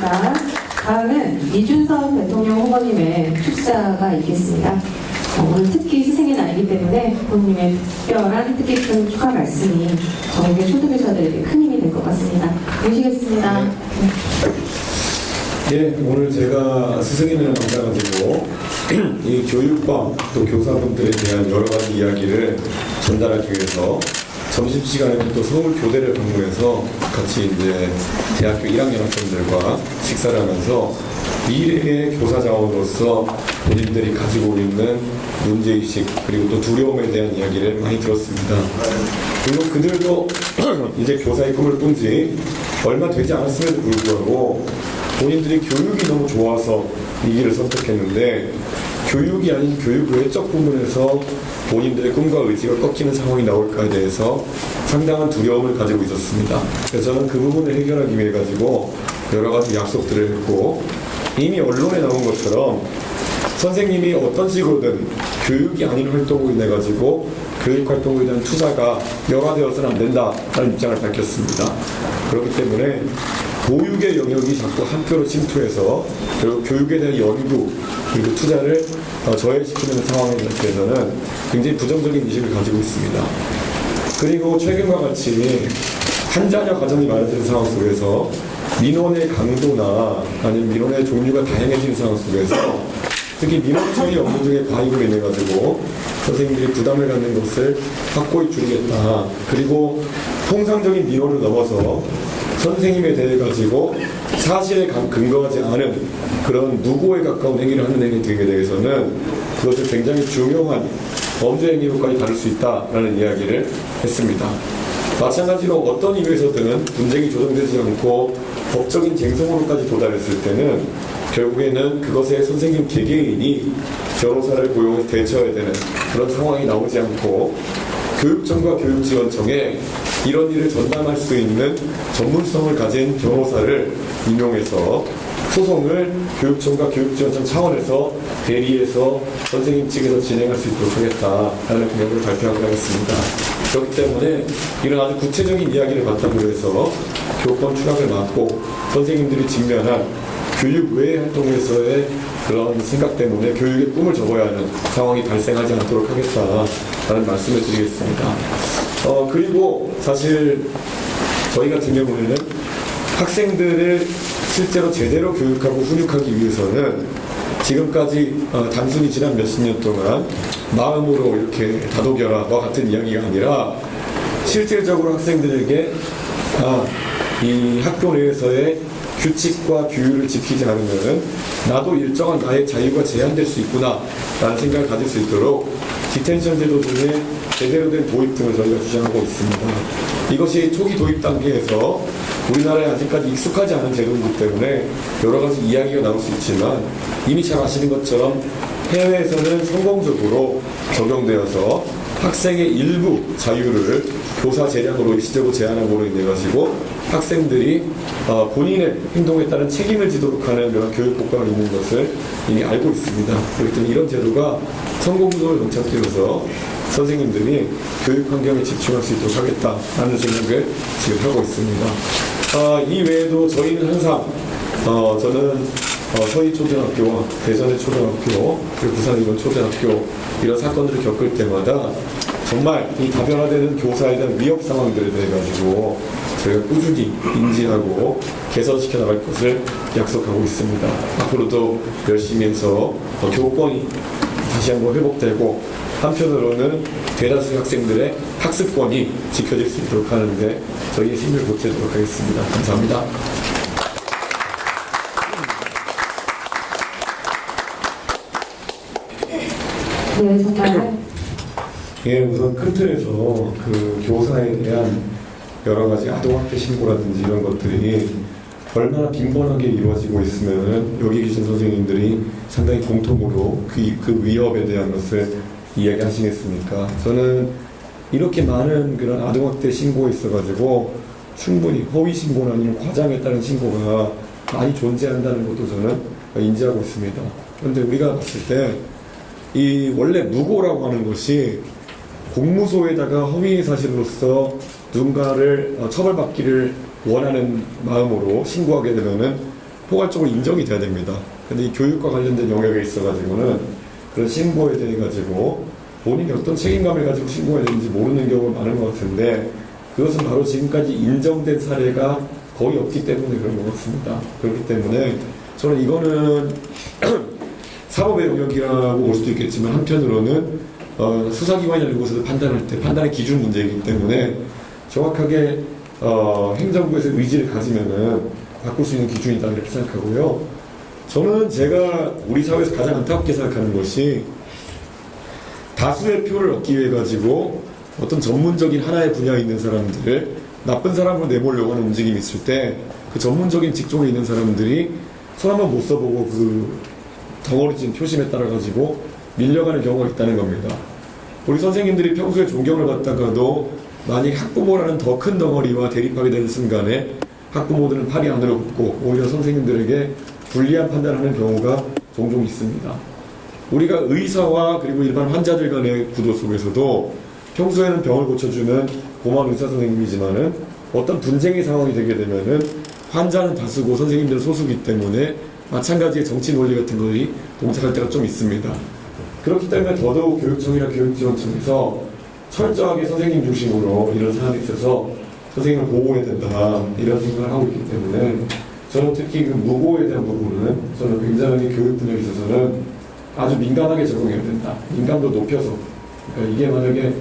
고맙습니다. 다음은 이준석 대통령 후보님의 축사가 있겠습니다. 오늘 특히 스승의 날이기 때문에 부모님의 특별한 뜻깊은 축하 말씀이 전국의 초등교사들에게 큰 힘이 될 것 같습니다. 모시겠습니다. 예, 오늘 제가 스승의 날을 맞아가지고 이 교육감 또 교사분들에 대한 여러 가지 이야기를 전달하기 위해서 점심시간에 또 서울 교대를 방문해서 같이 이제 대학교 1학년 학생들과 식사를 하면서 미래의 교사 자원으로서 본인들이 가지고 있는 문제의식 그리고 또 두려움에 대한 이야기를 많이 들었습니다. 그리고 그들도 이제 교사의 꿈을 꾼 지 얼마 되지 않았음에도 불구하고 본인들이 교육이 너무 좋아서 이 길을 선택했는데 교육이 아닌 교육 외적 부분에서 본인들의 꿈과 의지가 꺾이는 상황이 나올까에 대해서 상당한 두려움을 가지고 있었습니다. 그래서 저는 그 부분을 해결하기 위해 가지고 여러 가지 약속들을 했고 이미 언론에 나온 것처럼 선생님이 어떤 식으로든 교육이 아닌 활동으로 인해 가지고 교육 활동에 대한 투자가 열화되어서는 안 된다라는 입장을 밝혔습니다. 그렇기 때문에 보육의 영역이 자꾸 한표로 침투해서 결국 교육에 대한 연구 그리고 투자를 저해시키는 상황에 대해서는 굉장히 부정적인 인식을 가지고 있습니다. 그리고 최근과 같이 한 자녀 가정이 많아지는 상황 속에서 민원의 강도나 아니면 민원의 종류가 다양해지는 상황 속에서 특히 민원 처리 업무 중에 과잉으로 인해 가지고 선생님들이 부담을 갖는 것을 확고히 줄이겠다. 그리고 통상적인 민원을 넘어서 선생님에 대해 가지고 사실에 근거하지 않은 그런 무고에 가까운 행위를 하는 행위 등에 대해서는 그것을 굉장히 중요한 범죄 행위로까지 다룰 수 있다라는 이야기를 했습니다. 마찬가지로 어떤 이유에서든 분쟁이 조정되지 않고 법적인 쟁송으로까지 도달했을 때는 결국에는 그것에 선생님 개개인이 변호사를 고용해서 대처해야 되는 그런 상황이 나오지 않고 교육청과 교육지원청에 이런 일을 전담할 수 있는 전문성을 가진 변호사를 임용해서 소송을 교육청과 교육지원청 차원에서 대리해서 선생님 측에서 진행할 수 있도록 하겠다라는 계획을 발표하고 하겠습니다. 그렇기 때문에 이런 아주 구체적인 이야기를 바탕으로 해서 교권 추락을 막고 선생님들이 직면한 교육 외의 활동에서의 그런 생각 때문에 교육의 꿈을 접어야 하는 상황이 발생하지 않도록 하겠다라는 말씀을 드리겠습니다. 그리고 사실 저희 같은 경우에는 학생들을 실제로 제대로 교육하고 훈육하기 위해서는 지금까지 단순히 지난 몇십 년 동안 마음으로 이렇게 다독여라와 같은 이야기가 아니라 실질적으로 학생들에게 이 학교 내에서의 규칙과 규율을 지키지 않으면 나도 일정한 나의 자유가 제한될 수 있구나 라는 생각을 가질 수 있도록 디텐션 제도 등의 제대로 된 도입 등을 저희가 주장하고 있습니다. 이것이 초기 도입 단계에서 우리나라에 아직까지 익숙하지 않은 제도이기 때문에 여러 가지 이야기가 나올 수 있지만 이미 잘 아시는 것처럼 해외에서는 성공적으로 적용되어서 학생의 일부 자유를 교사 재량으로 일시적으로 제한함으로 인해 가지고 학생들이 본인의 행동에 따른 책임을 지도록 하는 그런 교육 효과가 있는 것을 이미 알고 있습니다. 그렇기 때문에 이런 제도가 성공적으로 정착되어서 선생님들이 교육 환경에 집중할 수 있도록 하겠다라는 생각을 지금 하고 있습니다. 이 외에도 저희는 항상 저는 서희초등학교와 대전의 초등학교 그리고 부산 이번 초등학교 이런 사건들을 겪을 때마다 정말 이 다변화되는 교사에 대한 위협 상황들에 대해 가지고 저희가 꾸준히 인지하고 개선시켜 나갈 것을 약속하고 있습니다. 앞으로도 열심히 해서 교권이 다시 한번 회복되고 한편으로는 대다수 학생들의 학습권이 지켜질 수 있도록 하는데 저희의 힘을 보태도록 하겠습니다. 감사합니다. 네, 정말. 예, 우선 큰 틀에서 그 교사에 대한 여러 가지 아동학대 신고라든지 이런 것들이 얼마나 빈번하게 이루어지고 있으면 여기 계신 선생님들이 상당히 공통으로 그 위협에 대한 것을 이야기하시겠습니까? 저는 이렇게 많은 그런 아동학대 신고에 있어가지고 충분히 허위 신고나 아니면 과장에 따른 신고가 많이 존재한다는 것도 저는 인지하고 있습니다. 그런데 우리가 봤을 때 이 원래 무고라고 하는 것이 공무소에다가 허위 사실로서 누군가를 처벌받기를 원하는 마음으로 신고하게 되면은 포괄적으로 인정이 돼야 됩니다. 근데 이 교육과 관련된 영역에 있어가지고는 그런 신고에 대해 가지고 본인이 어떤 책임감을 가지고 신고해야 되는지 모르는 경우가 많은 것 같은데, 그것은 바로 지금까지 인정된 사례가 거의 없기 때문에 그런 것 같습니다. 그렇기 때문에 저는 이거는 사법의 영역이라고 볼 수도 있겠지만, 한편으로는 수사기관이나 이런 곳에서 판단할 때 판단의 기준 문제이기 때문에 정확하게 행정부에서 의지를 가지면은 바꿀 수 있는 기준이다 이렇게 생각하고요. 저는 제가 우리 사회에서 가장 안타깝게 생각하는 것이, 다수의 표를 얻기 위해 가지고 어떤 전문적인 하나의 분야에 있는 사람들을 나쁜 사람으로 내보려고 하는 움직임이 있을 때, 그 전문적인 직종에 있는 사람들이 손 한번 못 써보고 그 덩어리진 표심에 따라 가지고 밀려가는 경우가 있다는 겁니다. 우리 선생님들이 평소에 존경을 받다가도 만약 학부모라는 더 큰 덩어리와 대립하게 되는 순간에 학부모들은 팔이 안으로 붙고 오히려 선생님들에게 불리한 판단을 하는 경우가 종종 있습니다. 우리가 의사와 그리고 일반 환자들 간의 구도 속에서도 평소에는 병을 고쳐주는 고마운 의사 선생님이지만은 어떤 분쟁의 상황이 되게 되면은 환자는 다수고 선생님들은 소수기 때문에 마찬가지의 정치 논리 같은 것이 동작할 때가 좀 있습니다. 그렇기 때문에 더더욱 교육청이나 교육지원청에서 철저하게 선생님 중심으로 이런 사안에 있어서 선생님을 보호해야 된다 이런 생각을 하고 있기 때문에, 저는 특히 그 무고에 대한 부분은 저는 굉장히 교육 분야에 있어서는 아주 민감하게 적용해야 된다. 민감도 높여서. 그러니까 이게 만약에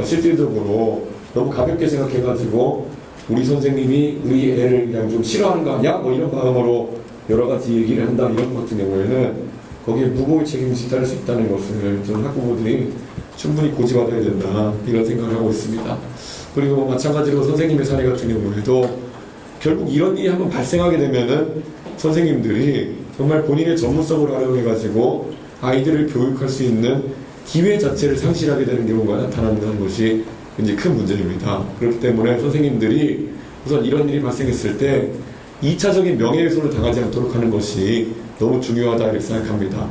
실질적으로 너무 가볍게 생각해가지고 우리 선생님이 우리 애를 그냥 좀 싫어하는 거 아니야? 뭐 이런 마음으로 여러 가지 얘기를 한다 이런 것 같은 경우에는 거기에 무고의 책임이 뒤따를 수 있다는 것을 저는 학부모들이 충분히 고지받아야 된다 이런 생각을 하고 있습니다. 그리고 마찬가지로 선생님의 사례 같은 경우에도 결국 이런 일이 한번 발생하게 되면은 선생님들이 정말 본인의 전문성을 활용해가지고 아이들을 교육할 수 있는 기회 자체를 상실하게 되는 경우가 나타난다는 것이 굉장히 큰 문제입니다. 그렇기 때문에 선생님들이 우선 이런 일이 발생했을 때 2차적인 명예훼손을 당하지 않도록 하는 것이 너무 중요하다 이렇게 생각합니다.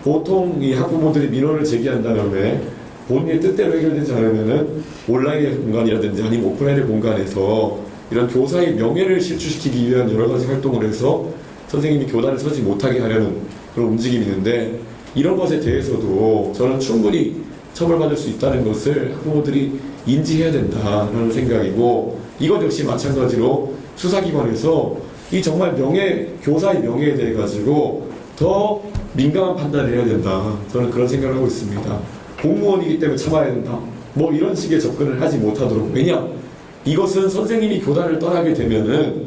보통 이 학부모들이 민원을 제기한 다음에 본인의 뜻대로 해결되지 않으면은 온라인의 공간이라든지 아니면 오프라인의 공간에서 이런 교사의 명예를 실추시키기 위한 여러 가지 활동을 해서 선생님이 교단에 서지 못하게 하려는 그런 움직임이 있는데, 이런 것에 대해서도 저는 충분히 처벌받을 수 있다는 것을 학부모들이 인지해야 된다는 생각이고, 이것 역시 마찬가지로 수사기관에서 이 정말 교사의 명예에 대해 가지고 더 민감한 판단을 해야 된다. 저는 그런 생각을 하고 있습니다. 공무원이기 때문에 참아야 된다. 뭐 이런 식의 접근을 하지 못하도록. 왜냐? 이것은 선생님이 교단을 떠나게 되면은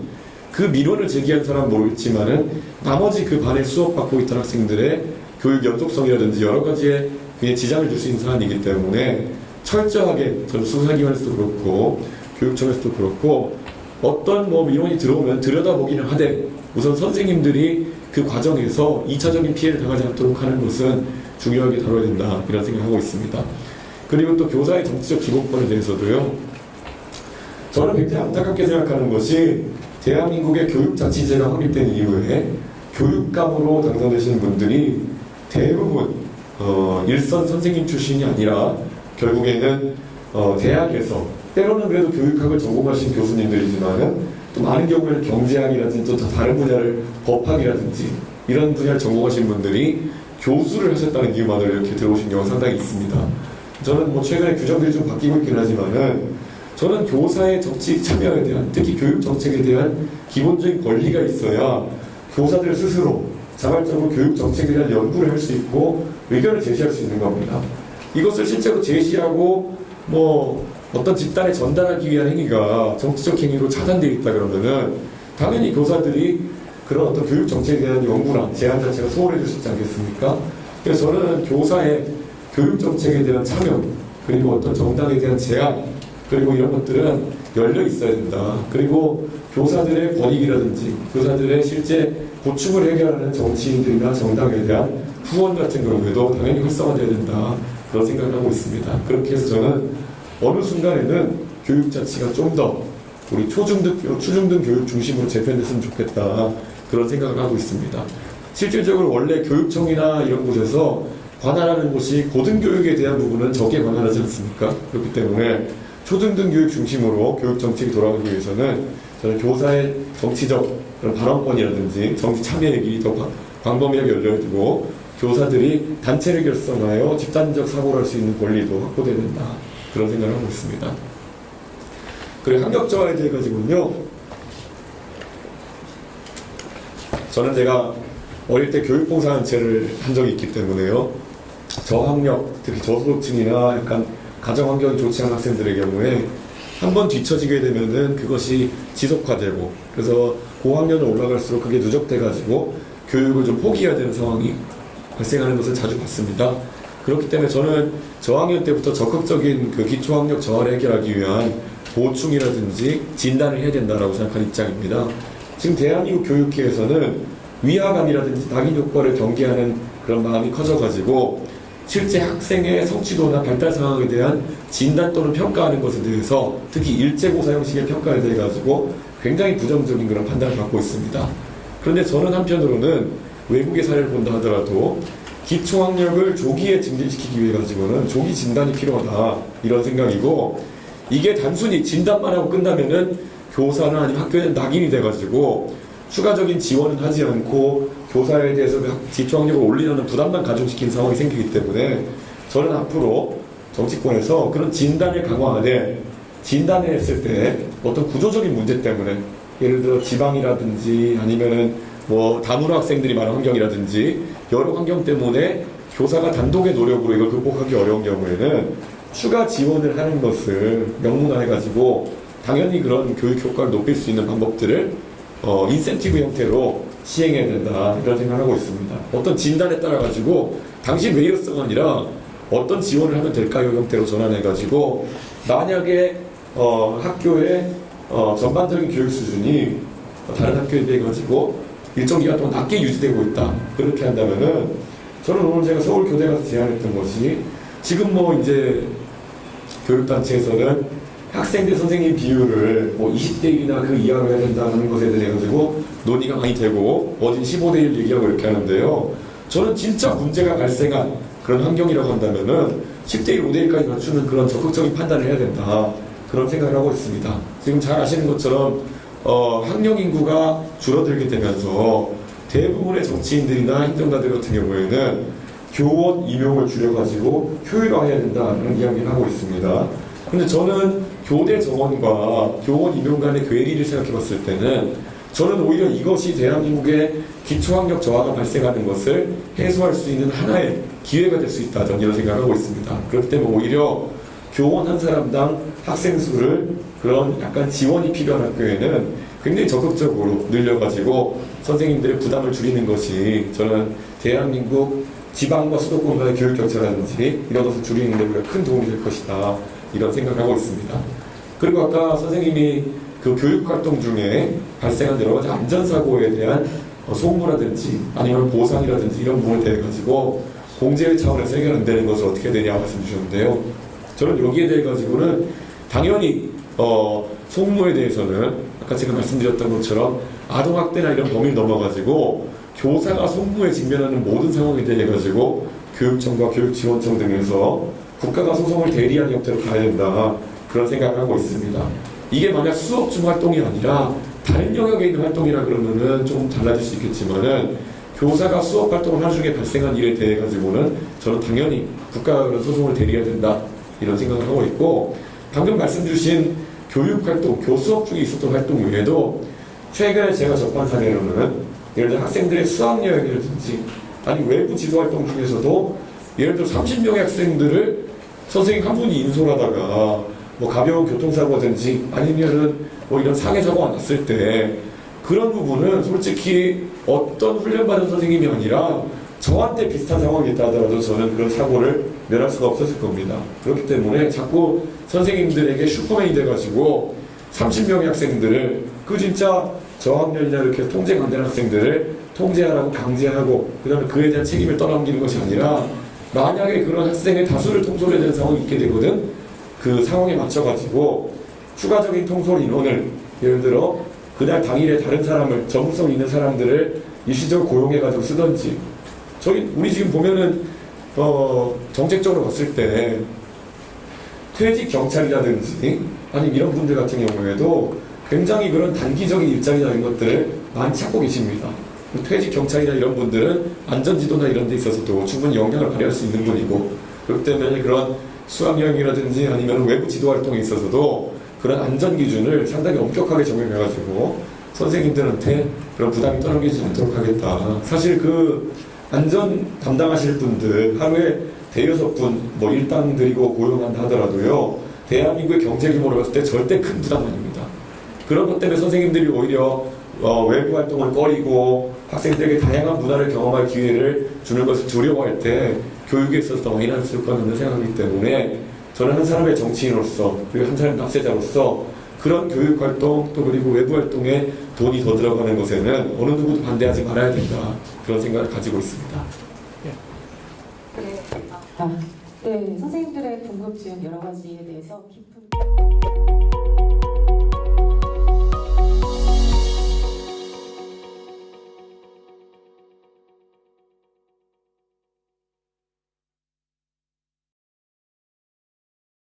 그 민원을 제기한 사람은 모르겠지만은 나머지 그 반에 수업받고 있던 학생들의 교육 연속성이라든지 여러 가지에 그냥 지장을 줄 수 있는 사안이기 때문에 철저하게 전 수사기관에서도 그렇고 교육청에서도 그렇고 어떤 뭐 민원이 들어오면 들여다보기는 하되 우선 선생님들이 그 과정에서 2차적인 피해를 당하지 않도록 하는 것은 중요하게 다뤄야 된다 이런 생각을 하고 있습니다. 그리고 또 교사의 정치적 기본권에 대해서도요, 저는 굉장히 안타깝게 생각하는 것이 대한민국의 교육자치제가 확립된 이후에 교육감으로 당선되시는 분들이 대부분 일선 선생님 출신이 아니라 결국에는 대학에서 때로는 그래도 교육학을 전공하신 교수님들이지만은 또 많은 경우에는 경제학이라든지 또 다른 분야를 법학이라든지 이런 분야를 전공하신 분들이 교수를 하셨다는 이유만으로 이렇게 들어오신 경우가 상당히 있습니다. 저는 뭐 최근에 규정들이 좀 바뀌고 있긴 하지만은 저는 교사의 정치 참여에 대한, 특히 교육 정책에 대한 기본적인 권리가 있어야 교사들 스스로 자발적으로 교육 정책에 대한 연구를 할 수 있고 의견을 제시할 수 있는 겁니다. 이것을 실제로 제시하고 뭐 어떤 집단에 전달하기 위한 행위가 정치적 행위로 차단되어 있다 그러면은 당연히 교사들이 그런 어떤 교육 정책에 대한 연구나 제안 자체가 소홀해질 수 있지 않겠습니까? 그래서 저는 교사의 교육 정책에 대한 참여, 그리고 어떤 정당에 대한 제안, 그리고 이런 것들은 열려 있어야 된다. 그리고 교사들의 권익이라든지 교사들의 실제 고충을 해결하는 정치인들이나 정당에 대한 후원 같은 경우에도 당연히 활성화돼야 된다. 그런 생각을 하고 있습니다. 그렇게 해서 저는 어느 순간에는 교육 자치가 좀 더 우리 초중등 교육 중심으로 재편됐으면 좋겠다. 그런 생각을 하고 있습니다. 실질적으로 원래 교육청이나 이런 곳에서 관할하는 곳이 고등교육에 대한 부분은 적게 관할하지 않습니까? 그렇기 때문에 초등등 교육 중심으로 교육 정책이 돌아가기 위해서는 저는 교사의 정치적 그런 발언권이라든지 정치 참여의 길이 더 광범위하게 열려지고 교사들이 단체를 결성하여 집단적 사고를 할 수 있는 권리도 확보돼야 된다. 그런 생각을 하고 있습니다. 그리고 학력저하에 대해 가지고는요. 저는 제가 어릴 때 교육봉사단체를 한 적이 있기 때문에요. 저학력, 특히 저소득층이나 약간 가정환경이 좋지 않은 학생들의 경우에 한번 뒤처지게 되면은 그것이 지속화되고 그래서 고학년을 올라갈수록 그게 누적돼가지고 교육을 좀 포기해야 되는 상황이 발생하는 것을 자주 봤습니다. 그렇기 때문에 저는 저학년 때부터 적극적인 그 기초학력 저하를 해결하기 위한 보충이라든지 진단을 해야 된다라고 생각하는 입장입니다. 지금 대한민국 교육계에서는 위화감이라든지 낙인 효과를 경계하는 그런 마음이 커져가지고 실제 학생의 성취도나 발달 상황에 대한 진단 또는 평가하는 것에 대해서 특히 일제고사 형식의 평가에 대해 가지고 굉장히 부정적인 그런 판단을 받고 있습니다. 그런데 저는 한편으로는 외국의 사례를 본다 하더라도 기초학력을 조기에 증진시키기 위해 가지고는 조기 진단이 필요하다 이런 생각이고 이게 단순히 진단만 하고 끝나면은 교사나 아니면 학교에 낙인이 돼가지고 추가적인 지원은 하지 않고 교사에 대해서 기초학력을 올리려는 부담만 가중시키는 상황이 생기기 때문에 저는 앞으로 정치권에서 그런 진단을 강화하되 진단을 했을 때 어떤 구조적인 문제 때문에 예를 들어 지방이라든지 아니면은 뭐 다문화 학생들이 많은 환경이라든지 여러 환경 때문에 교사가 단독의 노력으로 이걸 극복하기 어려운 경우에는 추가 지원을 하는 것을 명문화해가지고 당연히 그런 교육 효과를 높일 수 있는 방법들을 인센티브 형태로 시행해야 된다 이런 생각을 하고 있습니다. 어떤 진단에 따라 가지고 당신 왜 이랬어가 아니라 어떤 지원을 하면 될까요 형태로 전환해가지고 만약에 학교의 전반적인 교육 수준이 다른 학교에 비해 가지고 일정 기간 동안 낮게 유지되고 있다 그렇게 한다면은 저는 오늘 제가 서울교대 가서 제안했던 것이 지금 뭐 이제 교육단체에서는 학생들 선생님 비율을 뭐 20대 1이나 그 이하로 해야 된다는 것에 대해 가지고 논의가 많이 되고 어딘 15대 1 얘기하고 이렇게 하는데요. 저는 진짜 문제가 발생한 그런 환경이라고 한다면은 10대 1, 5대 1까지 맞추는 그런 적극적인 판단을 해야 된다. 그런 생각을 하고 있습니다. 지금 잘 아시는 것처럼 학령 인구가 줄어들게 되면서 대부분의 정치인들이나 행정가들 같은 경우에는 교원 임용을 줄여가지고 효율화해야 된다는 이야기를 하고 있습니다. 근데 저는 교대 정원과 교원 임용 간의 괴리를 생각해 봤을 때는 저는 오히려 이것이 대한민국의 기초학력 저하가 발생하는 것을 해소할 수 있는 하나의 기회가 될 수 있다. 저는 이런 생각을 하고 있습니다. 그렇기 때문에 오히려 교원 한 사람당 학생 수를 그런 약간 지원이 필요한 학교에는 굉장히 적극적으로 늘려가지고 선생님들의 부담을 줄이는 것이 저는 대한민국 지방과 수도권 간의 교육 격차라든지 이런 것을 줄이는 데 우리가 큰 도움이 될 것이다. 이런 생각을 하고 있습니다. 그리고 아까 선생님이 그 교육활동 중에 발생한 여러 가지 안전사고에 대한 송무라든지 아니면 보상이라든지 이런 부분에 대해 가지고 공제의 차원에서 해결 안 되는 것을 어떻게 되냐 말씀 주셨는데요. 저는 여기에 대해 가지고는 당연히 송무에 대해서는 아까 제가 말씀드렸던 것처럼 아동학대나 이런 범위를 넘어가지고 교사가 송무에 직면하는 모든 상황에 대해 가지고 교육청과 교육지원청 등에서 국가가 소송을 대리하는 형태로 가야 된다. 그런 생각을 하고 있습니다. 이게 만약 수업 중 활동이 아니라 다른 영역에 있는 활동이라 그러면은 조금 달라질 수 있겠지만은 교사가 수업 활동을 하는 중에 발생한 일에 대해 가지고는 저는 당연히 국가가 그런 소송을 대리해야 된다. 이런 생각을 하고 있고 방금 말씀 주신 교육 활동, 교수업 중에 있었던 활동 외에도 최근에 제가 접한 사례로는 예를 들어 학생들의 수학여행이라든지 아니 외부 지도 활동 중에서도 예를 들어 30명의 학생들을 선생님 한 분이 인솔하다가 뭐 가벼운 교통사고든지 아니면은 뭐 이런 상해사고가 났을 때 그런 부분은 솔직히 어떤 훈련받은 선생님이 아니라 저한테 비슷한 상황이 있다 하더라도 저는 그런 사고를 면할 수가 없었을 겁니다. 그렇기 때문에 자꾸 선생님들에게 슈퍼맨이 돼가지고 30명의 학생들을 그 진짜 저학년이나 이렇게 통제가 안 되는 학생들을 통제하라고 강제하고 그 다음에 그에 대한 책임을 떠넘기는 것이 아니라 만약에 그런 학생의 다수를 통솔해야 되는 상황이 있게 되거든 그 상황에 맞춰가지고 추가적인 통솔 인원을 예를 들어 그날 당일에 다른 사람을 전문성 있는 사람들을 일시적으로 고용해가지고 쓰던지 우리 지금 보면은 정책적으로 봤을 때 퇴직 경찰이라든지 아니 이런 분들 같은 경우에도 굉장히 그런 단기적인 일자리나 이런 것들을 많이 찾고 계십니다. 퇴직 경찰이나 이런 분들은 안전지도나 이런 데 있어서도 충분히 영향을 발휘할 수 있는 분이고, 그렇기 때문에 그런 수학여행이라든지 아니면 외부 지도 활동에 있어서도 그런 안전 기준을 상당히 엄격하게 적용해가지고 선생님들한테 그런 부담이 떠넘기지 않도록 하겠다. 사실 그 안전 담당하실 분들 하루에 대여섯 분 뭐 일당 드리고 고용한다 하더라도요, 대한민국의 경제 규모로 봤을 때 절대 큰 부담 아닙니다. 그런 것 때문에 선생님들이 오히려 외부 활동을 꺼리고 학생들에게 다양한 문화를 경험할 기회를 주는 것을 두려워할 때 교육에 있어서 더 많이 쓸 거라는 생각이기 때문에, 저는 한 사람의 정치인으로서 그리고 한 사람의 납세자로서 그런 교육 활동 또 그리고 외부 활동에 돈이 더 들어가는 것에는 어느 누구도 반대하지 말아야 된다, 그런 생각을 가지고 있습니다. 네, 선생님들의 궁금증 여러 가지에 대해서 깊은